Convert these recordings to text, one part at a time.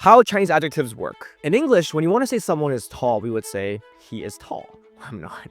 How Chinese adjectives work. In English, when you want to say someone is tall, we would say he is tall. I'm not.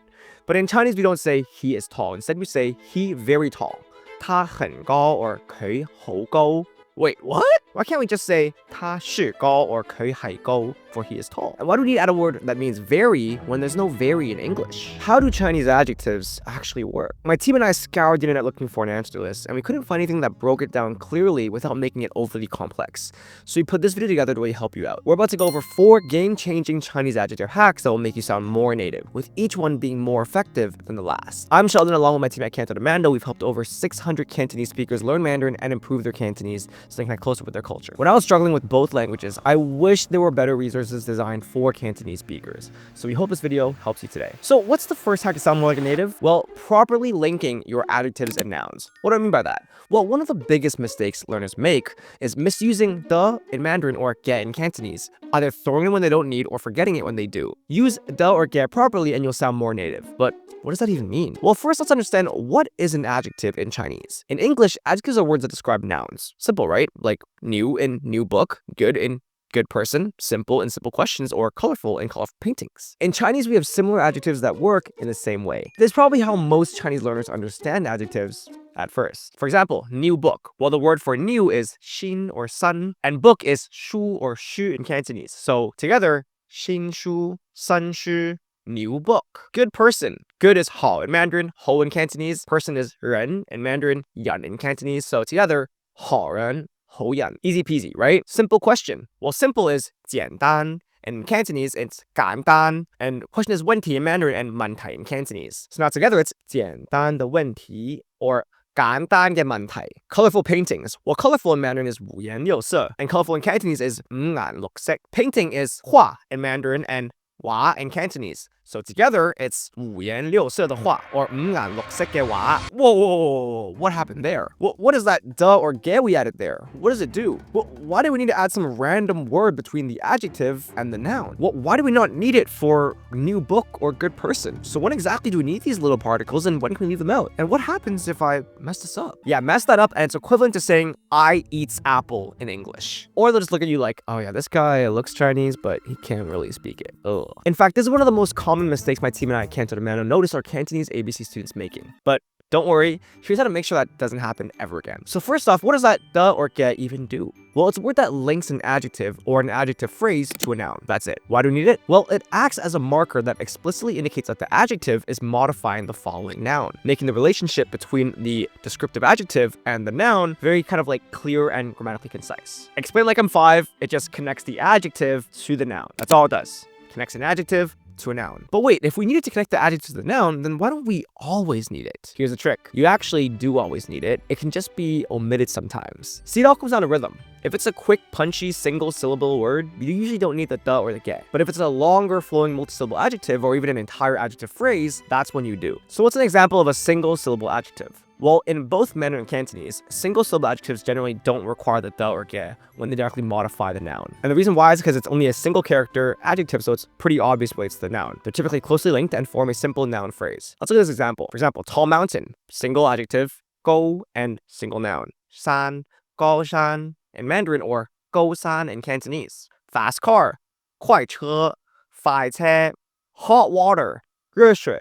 But in Chinese, we don't say he is tall. Instead, we say he very tall. 他很高 or 佢好高. Wait, what? Why can't we just say 他是高 or 佢很高 for he is tall? And why do we need to add a word that means very when there's no very in English? How do Chinese adjectives actually work? My team and I scoured the internet looking for an answer to this, and we couldn't find anything that broke it down clearly without making it overly complex. So we put this video together to really help you out. We're about to go over 4 game-changing Chinese adjective hacks that will make you sound more native, with each one being more effective than the last. I'm Sheldon, along with my team at Cantonese and Mandarin. We've helped over 600 Cantonese speakers learn Mandarin and improve their Cantonese so they can connect closer with their culture. When I was struggling with both languages, I wish there were better resources designed for Cantonese speakers. So we hope this video helps you today. So what's the first hack to sound more like a native? Well, properly linking your adjectives and nouns. What do I mean by that? Well, one of the biggest mistakes learners make is misusing the in Mandarin or ge in Cantonese, either throwing it when they don't need or forgetting it when they do. Use the or ge properly and you'll sound more native. But what does that even mean? Well, first let's understand what is an adjective in Chinese. In English, adjectives are words that describe nouns. Simple, right? Like new in new book, good in good person, simple in simple questions, or colorful in colorful paintings. In Chinese, we have similar adjectives that work in the same way. This is probably how most Chinese learners understand adjectives at first. For example, new book. Well, the word for new is xin or sun, and book is shu or shu in Cantonese. So together, xin shu, sun shu, new book. Good person. Good is hao in Mandarin, ho in Cantonese. Person is ren in Mandarin, yan in Cantonese. So together, hao ren, hou yan. Easy peasy, right? Simple question. Well, simple is 简单. In Cantonese, it's 简单. And question is 问题 in Mandarin and 问题 in Cantonese. So now together, it's 简单的问题 or 简单的问题. Colorful paintings. Well, colorful in Mandarin is 五颜六色. And colorful in Cantonese is 五颜六色. Painting is 画 in Mandarin and 画 in Cantonese. So together, it's 五颜六色的画 or 五颜六色嘅畫. Whoa, what happened there? What is that duh or ge we added there? What does it do? Why do we need to add some random word between the adjective and the noun? Why do we not need it for new book or good person? So when exactly do we need these little particles and when can we leave them out? And what happens if I mess this up? Yeah, mess that up and it's equivalent to saying I eats apple in English. Or they'll just look at you like, oh yeah, this guy looks Chinese, but he can't really speak it. Ugh. In fact, this is one of the most common mistakes my team and I at Cantonese and Mandarin notice our Cantonese ABC students making. But don't worry, here's how to make sure that doesn't happen ever again. So first off, what does that the or ge even do? Well, it's a word that links an adjective or an adjective phrase to a noun. That's it. Why do we need it? Well, it acts as a marker that explicitly indicates that the adjective is modifying the following noun, making the relationship between the descriptive adjective and the noun very kind of like clear and grammatically concise. Explain like I'm 5, it just connects the adjective to the noun. That's all it does. Connects an adjective to a noun. But wait, if we needed to connect the adjective to the noun, then why don't we always need it? Here's the trick. You actually do always need it. It can just be omitted sometimes. See, it all comes down to rhythm. If it's a quick, punchy, single syllable word, you usually don't need the the or the ge. But if it's a longer, flowing multisyllable adjective or even an entire adjective phrase, that's when you do. So what's an example of a single syllable adjective? Well, in both Mandarin and Cantonese, single-syllable adjectives generally don't require the the or ge when they directly modify the noun. And the reason why is because it's only a single character adjective, so it's pretty obvious it relates to the noun. They're typically closely linked and form a simple noun phrase. Let's look at this example. For example, tall mountain, single adjective, go, and single noun. Shan, gao shan in Mandarin or gou san in Cantonese. Fast car, 快车, 快车. Hot water, 热水,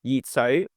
热水.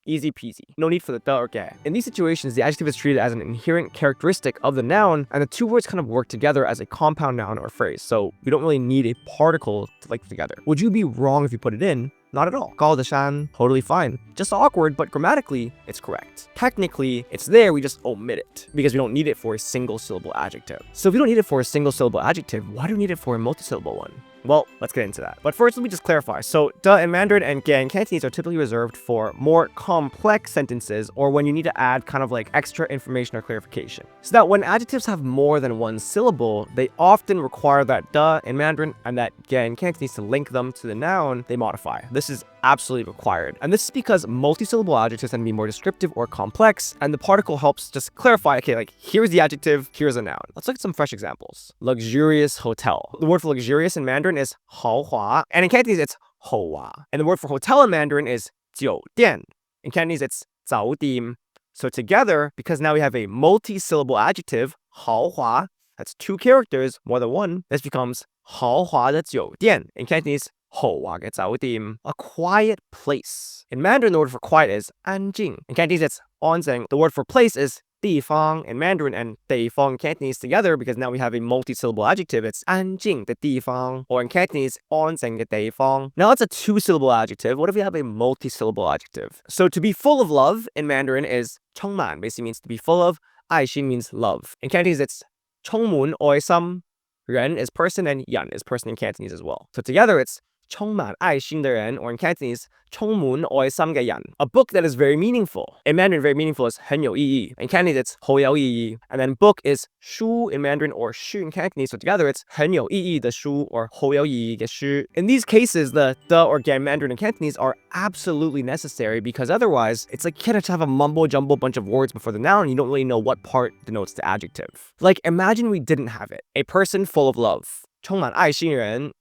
Easy peasy. No need for the the or ge. In these situations, the adjective is treated as an inherent characteristic of the noun, and the two words kind of work together as a compound noun or phrase, so we don't really need a particle to link them together. Would you be wrong if you put it in? Not at all. Gao de shan, totally fine. Just awkward, but grammatically, it's correct. Technically, it's there, we just omit it, because we don't need it for a single syllable adjective. So if we don't need it for a single syllable adjective, why do we need it for a multisyllable one? Well, let's get into that. But first, let me just clarify. So, de in Mandarin and ge in Cantonese are typically reserved for more complex sentences or when you need to add kind of like extra information or clarification. So that when adjectives have more than one syllable, they often require that de in Mandarin and that ge in Cantonese to link them to the noun they modify. This is absolutely required. And this is because multisyllable adjectives tend to be more descriptive or complex, and the particle helps just clarify, okay, like here's the adjective, here's a noun. Let's look at some fresh examples. Luxurious hotel. The word for luxurious in Mandarin is 豪华, and in Cantonese it's 豪华. And the word for hotel in Mandarin is 酒店. In Cantonese it's 早店. So together, because now we have a multi-syllable adjective, 豪华, That's 2 characters, more than 1. This becomes 豪华的酒店. In Cantonese, 豪華嘅酒店. A quiet place. In Mandarin, the word for quiet is 安靜. In Cantonese, it's 安靜. The word for place is 地方 in Mandarin and 地方 in Cantonese together because now we have a multi-syllable adjective. It's 安靜的地方, or in Cantonese, 安靜嘅地方. Now it's a 2-syllable adjective. What if we have a multi-syllable adjective? So to be full of love in Mandarin is 充滿, basically means to be full of. 愛心 means love. In Cantonese, it's 充滿愛心. Ren is person and yan is person in Cantonese as well. So together it's 充滿愛心的人, or in Cantonese, 充滿愛心嘅人. A book that is very meaningful. In Mandarin, very meaningful is 很有意義. In Cantonese, it's 好有意義. And then book is 書 in Mandarin or 書 in Cantonese. So together, it's 很有意義的書 or 好有意義嘅書. In these cases, the or Mandarin and Cantonese are absolutely necessary because otherwise, it's like you can't have a mumbo-jumbo bunch of words before the noun and you don't really know what part denotes the adjective. Like, imagine we didn't have it. A person full of love. 充滿愛心人.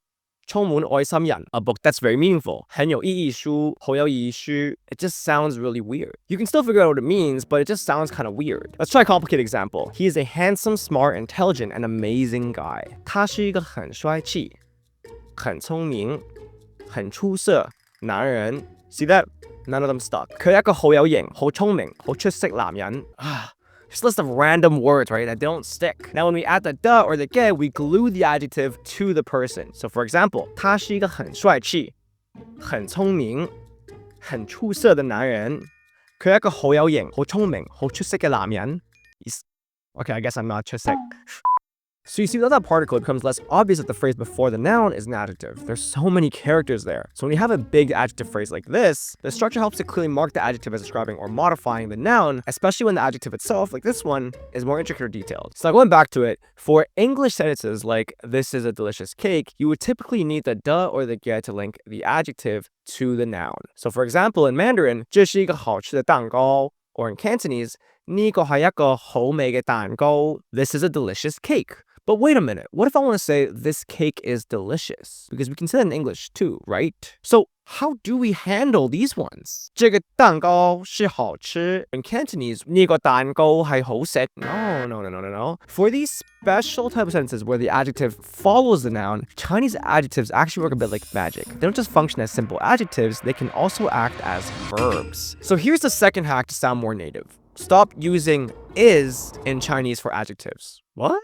充滿愛心人, a book that's very meaningful. 很有意義書, 好有意義書. It just sounds really weird. You can still figure out what it means, but it just sounds kind of weird. Let's try a complicated example. He is a handsome, smart, intelligent, and amazing guy. 他是一个很帅气, 很聪明, 很出色, 男人. See that? None of them stuck. 佢係一個好有型, 好聰明, 好出色男人. Just a list of random words, right, that don't stick. Now, when we add the da or the ge, we glue the adjective to the person. So, for example, 他是一个很帅气, 很聪明, 很出色的男人. 佢係一個好有型, 好聰明, 好出色嘅男人. Okay, I guess I'm not 出色. So you see, without that particle, it becomes less obvious that the phrase before the noun is an adjective. There's so many characters there. So when you have a big adjective phrase like this, the structure helps to clearly mark the adjective as describing or modifying the noun, especially when the adjective itself, like this one, is more intricate or detailed. So going back to it, for English sentences like this is a delicious cake, you would typically need the da or the ge to link the adjective to the noun. So for example, in Mandarin, 这是一个好吃的蛋糕, or in Cantonese, 呢個係一個好味嘅蛋糕. This is a delicious cake. But wait a minute, what if I want to say this cake is delicious? Because we can say that in English too, right? So how do we handle these ones? 這個蛋糕是好吃. In Cantonese, 呢個蛋糕係好食. No. For these special type of sentences where the adjective follows the noun, Chinese adjectives actually work a bit like magic. They don't just function as simple adjectives, they can also act as verbs. So here's the second hack to sound more native. Stop using is in Chinese for adjectives. What?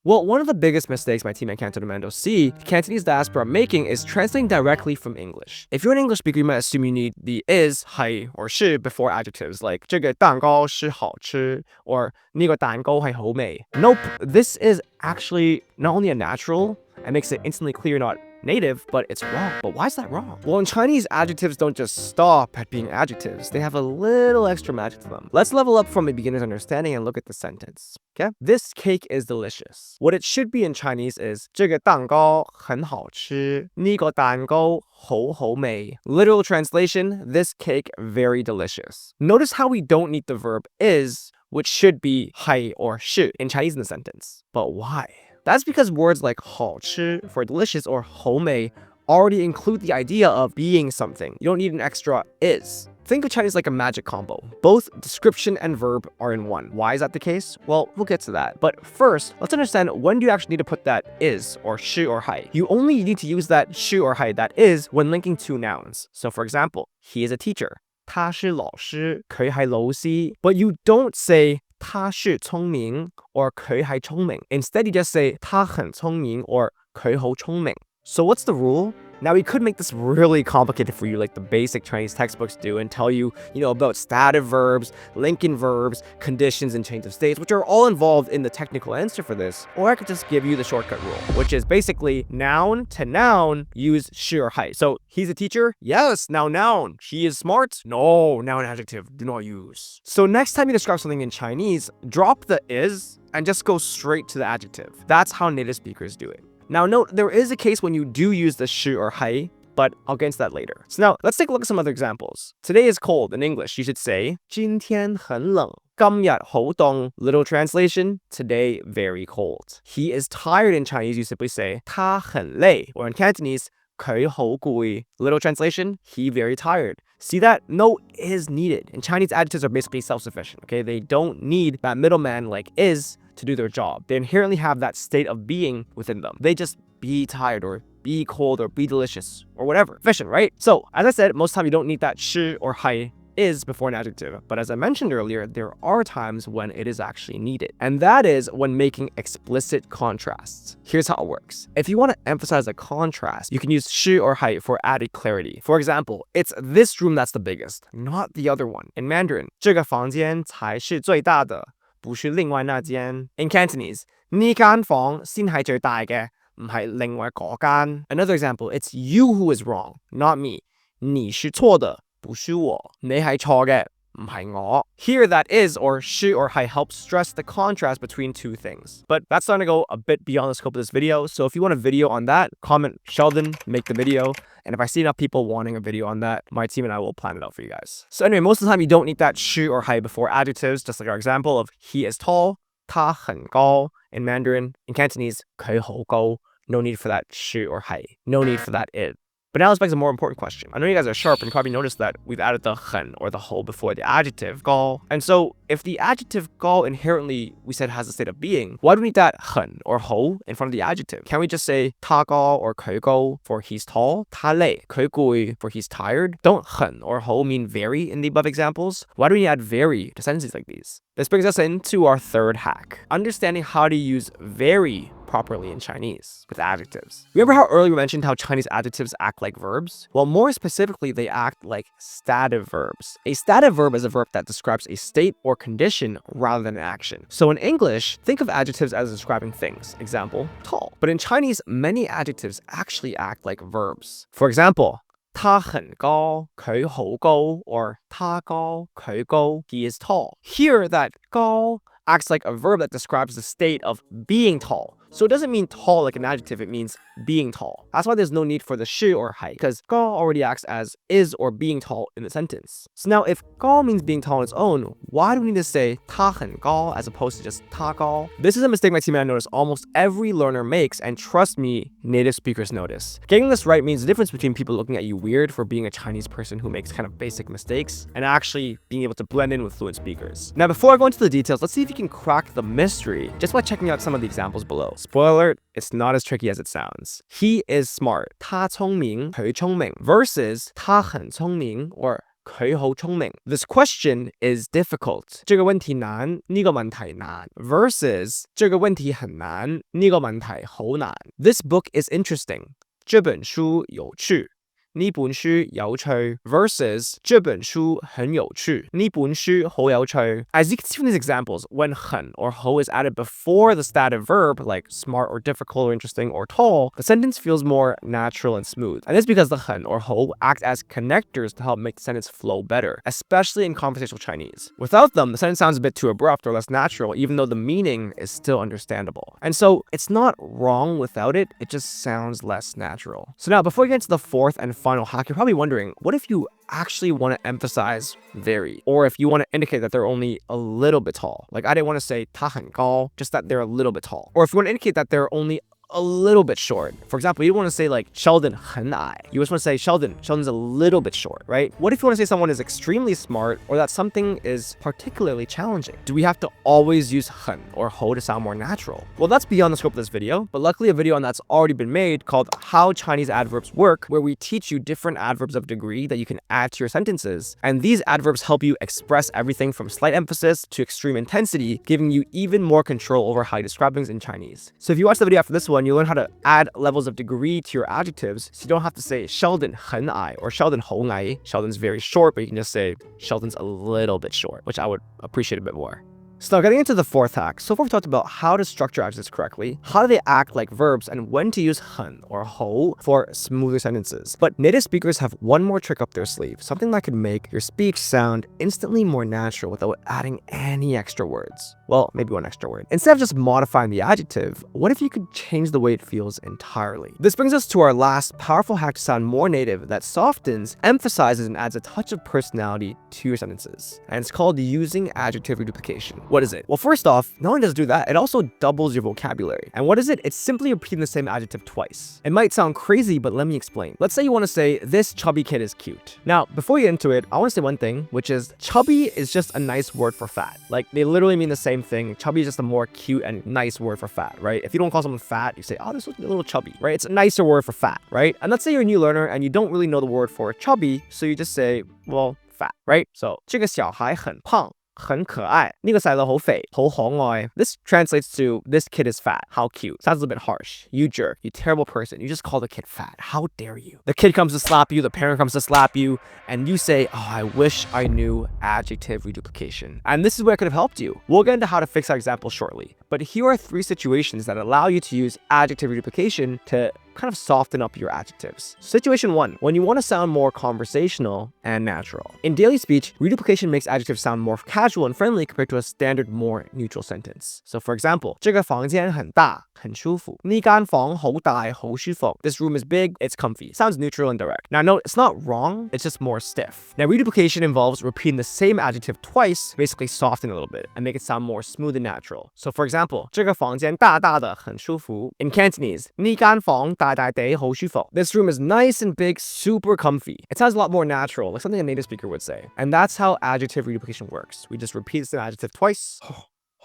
Well, one of the biggest mistakes my team at Cantonese and Mandarin see the Cantonese diaspora are making is translating directly from English. If you're an English speaker, you might assume you need the is, 係, or 是 before adjectives like 這個蛋糕是好吃 or 呢個蛋糕係好味. Nope, this is actually not only unnatural and makes it instantly clear not native, but it's wrong. But why is that wrong? Well, in Chinese, adjectives don't just stop at being adjectives. They have a little extra magic to them. Let's level up from a beginner's understanding and look at the sentence. Okay? This cake is delicious. What it should be in Chinese is 這個蛋糕很好吃. 呢個蛋糕好好味. Literal translation, this cake very delicious. Notice how we don't need the verb is, which should be 係 or 是 in Chinese in the sentence. But why? That's because words like 好吃 for delicious or 好味 already include the idea of being something. You don't need an extra is. Think of Chinese like a magic combo. Both description and verb are in one. Why is that the case? Well, we'll get to that. But first, let's understand when do you actually need to put that is or 是 or 係. You only need to use that 是 or 係, that is, when linking two nouns. So for example, he is a teacher. 他是老師, 佢係老師. But you don't say 他是聰明 or 佢係聰明. Instead, you just say 他很聰明 or 佢好聰明. So what's the rule? Now, we could make this really complicated for you like the basic Chinese textbooks do and tell you, about stative verbs, linking verbs, conditions, and change of states, which are all involved in the technical answer for this. Or I could just give you the shortcut rule, which is basically noun to noun, use 是 or 係. So, he's a teacher? Yes, now noun. He is smart? No, noun adjective, do not use. So next time you describe something in Chinese, drop the is and just go straight to the adjective. That's how native speakers do it. Now note, there is a case when you do use the 是 or 係, but I'll get into that later. So now, let's take a look at some other examples. Today is cold. In English, you should say 今天很冷. 今日好凍. Literal translation, today very cold. He is tired in Chinese, you simply say 他很累. Or in Cantonese, 佢好攰. Literal translation, he very tired. See that? No is needed. And Chinese adjectives are basically self-sufficient, okay? They don't need that middleman like is to do their job. They inherently have that state of being within them. They just be tired or be cold or be delicious or whatever. Efficient, right? So, as I said, most of the time you don't need that shi or hai is before an adjective. But as I mentioned earlier, there are times when it is actually needed. And that is when making explicit contrasts. Here's how it works. If you want to emphasize a contrast, you can use shi or hai for added clarity. For example, it's this room that's the biggest, not the other one. In Mandarin, 这个房间才是最大的，不是另外那间. In Cantonese, 呢間房先係最大嘅，唔係另外嗰間. Another example, it's you who is wrong, not me. 你是錯的，不是我，你係錯嘅，唔係我. Here that is or shi or hai helps stress the contrast between two things. But that's starting to go a bit beyond the scope of this video. So if you want a video on that, comment Sheldon, make the video. And if I see enough people wanting a video on that, my team and I will plan it out for you guys. So anyway, most of the time you don't need that shi or hai before adjectives, just like our example of he is tall, 他很高. In Mandarin, in Cantonese, 佢好高. No need for that shi or hai. No need for that it. But now let's back to a more important question. I know you guys are sharp and you probably noticed that we've added the 很 or the 好 before the adjective 高. And so if the adjective 高 inherently we said has a state of being, why do we need that 很 or 好 in front of the adjective? Can't we just say 他高 or 佢高 for he's tall, 他累, 佢攰 for he's tired? Don't 很 or 好 mean very in the above examples? Why do we add very to sentences like these? This brings us into our third hack, understanding how to use very properly in Chinese with adjectives. Remember how earlier we mentioned how Chinese adjectives act like verbs? Well, more specifically, they act like stative verbs. A stative verb is a verb that describes a state or condition rather than an action. So in English, think of adjectives as describing things. Example, tall. But in Chinese, many adjectives actually act like verbs. For example, 他很高,佢好高, or 他高,佢高, he is tall. Here, that 高 acts like a verb that describes the state of being tall. So it doesn't mean tall like an adjective, it means being tall. That's why there's no need for the shi or hai, because 高 already acts as is or being tall in the sentence. So now if 高 means being tall on its own, why do we need to say 他很高 as opposed to just 他高? This is a mistake my team and I notice almost every learner makes, and trust me, native speakers notice. Getting this right means the difference between people looking at you weird for being a Chinese person who makes kind of basic mistakes and actually being able to blend in with fluent speakers. Now before I go into the details, let's see if you can crack the mystery just by checking out some of the examples below. Spoiler alert, it's not as tricky as it sounds. He is smart, 他聰明,佢聰明, versus 他很聰明 or 佢好聰明. This question is difficult. 這個問題難,呢個問題難 versus 這個問題很難,呢個問題好難. This book is interesting. 這本書有趣. 呢本書有趣 versus 這本書很有趣. 呢本書好有趣. As you can see from these examples, when 很 or 好 is added before the stative verb, like smart or difficult or interesting or tall, the sentence feels more natural and smooth. And this is because the 很 or 好 act as connectors to help make the sentence flow better, especially in conversational Chinese. Without them, the sentence sounds a bit too abrupt or less natural, even though the meaning is still understandable. And so it's not wrong without it, it just sounds less natural. So now, before we get into the fourth and final hack, you're probably wondering, what if you actually want to emphasize very, or if you want to indicate that they're only a little bit tall? Like I didn't want to say 他很高, just that they're a little bit tall. Or if you want to indicate that they're only a little bit short. For example, you don't want to say like Sheldon 很矮. You just want to say Sheldon's a little bit short, right? What if you want to say someone is extremely smart or that something is particularly challenging? Do we have to always use 很 or 好 to sound more natural? Well, that's beyond the scope of this video, but luckily a video on that's already been made called How Chinese Adverbs Work, where we teach you different adverbs of degree that you can add to your sentences. And these adverbs help you express everything from slight emphasis to extreme intensity, giving you even more control over how you describe things in Chinese. So if you watch the video after this one, you learn how to add levels of degree to your adjectives, so you don't have to say Sheldon 很矮 or Sheldon 好矮. Sheldon's very short, but you can just say Sheldon's a little bit short, which I would appreciate a bit more. So now getting into the fourth hack, so far we've talked about how to structure adjectives correctly, how do they act like verbs, and when to use 很 or 好 for smoother sentences. But native speakers have one more trick up their sleeve, something that could make your speech sound instantly more natural without adding any extra words. Well, maybe one extra word. Instead of just modifying the adjective, what if you could change the way it feels entirely? This brings us to our last powerful hack to sound more native that softens, emphasizes, and adds a touch of personality to your sentences. And it's called using adjective reduplication. What is it? Well, first off, not only does it do that, it also doubles your vocabulary. And what is it? It's simply repeating the same adjective twice. It might sound crazy, but let me explain. Let's say you want to say, this chubby kid is cute. Now, before we get into it, I want to say one thing, which is chubby is just a nice word for fat. Like, they literally mean the same thing. Chubby is just a more cute and nice word for fat, right? If you don't call someone fat, you say, oh, this looks a little chubby, right? It's a nicer word for fat, right? And let's say you're a new learner and you don't really know the word for chubby, so you just say, well, fat, right? So, 这个小孩很胖。很可爱，那个細路好肥，好可愛. This translates to, this kid is fat. How cute. Sounds a little bit harsh. You jerk. You terrible person. You just call the kid fat. How dare you? The kid comes to slap you, the parent comes to slap you, and you say, oh, I wish I knew adjective reduplication. And this is where I could have helped you. We'll get into how to fix that example shortly. But here are 3 situations that allow you to use adjective reduplication to kind of soften up your adjectives. Situation 1, when you want to sound more conversational and natural. In daily speech, reduplication makes adjectives sound more casual and friendly compared to a standard, more neutral sentence. So for example, 这个房间很大，很舒服。呢間房好大，好舒服。This room is big, it's comfy. Sounds neutral and direct. Now note, it's not wrong, it's just more stiff. Now reduplication involves repeating the same adjective twice, basically soften it a little bit and make it sound more smooth and natural. So for example, 这个房间大大的，很舒服. In Cantonese, 呢間房大大地，好舒服. This room is nice and big, super comfy. It sounds a lot more natural, like something a native speaker would say. And that's how adjective reduplication works. We just repeat the same adjective twice.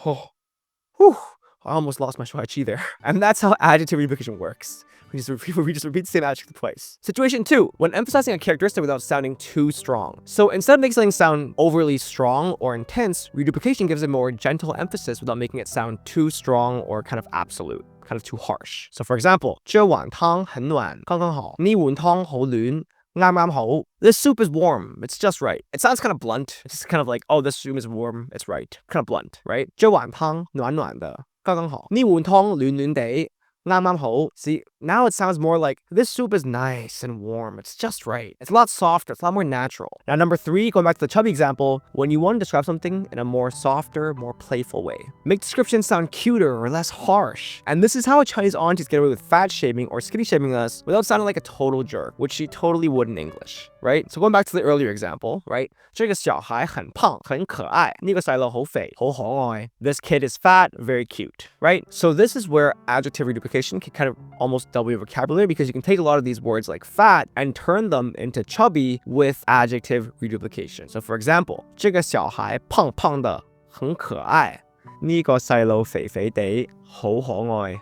Whew. I almost lost my shuai there. And that's how adjective reduplication works. We just repeat the same adjective twice. Situation 2, when emphasizing a characteristic without sounding too strong. So instead of making something sound overly strong or intense, reduplication gives a more gentle emphasis without making it sound too strong or kind of absolute, kind of too harsh. So for example, 这碗汤很暖，刚刚好。呢碗湯好暖，啱啱好. This soup is warm. It's just right. It sounds kind of blunt. It's just kind of like, oh, this soup is warm. It's right. Kind of blunt, right? 这碗湯暖暖的，剛剛好。呢碗湯暖暖地，啱啱好. See, now it sounds more like, this soup is nice and warm. It's just right. It's a lot softer. It's a lot more natural. Now, number 3, going back to the chubby example, when you want to describe something in a more softer, more playful way, make descriptions sound cuter or less harsh. And this is how Chinese aunties get away with fat shaming or skinny shaming us without sounding like a total jerk, which she totally would in English, right? So going back to the earlier example, right? 这个小孩很胖，很可愛。呢個細路好肥，好可愛。This kid is fat, very cute, right? So this is where adjective reduplication can kind of almost double your vocabulary, because you can take a lot of these words like fat and turn them into chubby with adjective reduplication. So for example, 这个小孩胖胖的，很可愛。呢個細路肥肥地，好可愛.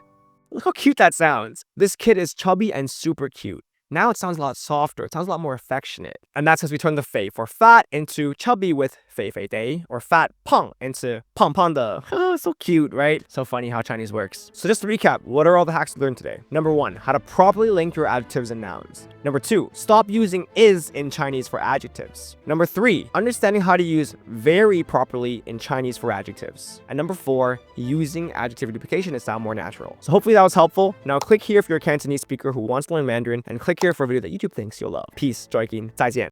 Look how cute that sounds. This kid is chubby and super cute. Now it sounds a lot softer. It sounds a lot more affectionate. And that's because we turn the fei for fat into chubby with fei fei dei, or fat pang into pang pang de. Oh, so cute, right? So funny how Chinese works. So just to recap, what are all the hacks we learned today? Number 1, how to properly link your adjectives and nouns. Number 2, stop using is in Chinese for adjectives. Number 3, understanding how to use very properly in Chinese for adjectives. And number 4, using adjective reduplication to sound more natural. So hopefully that was helpful. Now click here if you're a Cantonese speaker who wants to learn Mandarin, and click here for a video that YouTube thinks you'll love. Peace, 再见.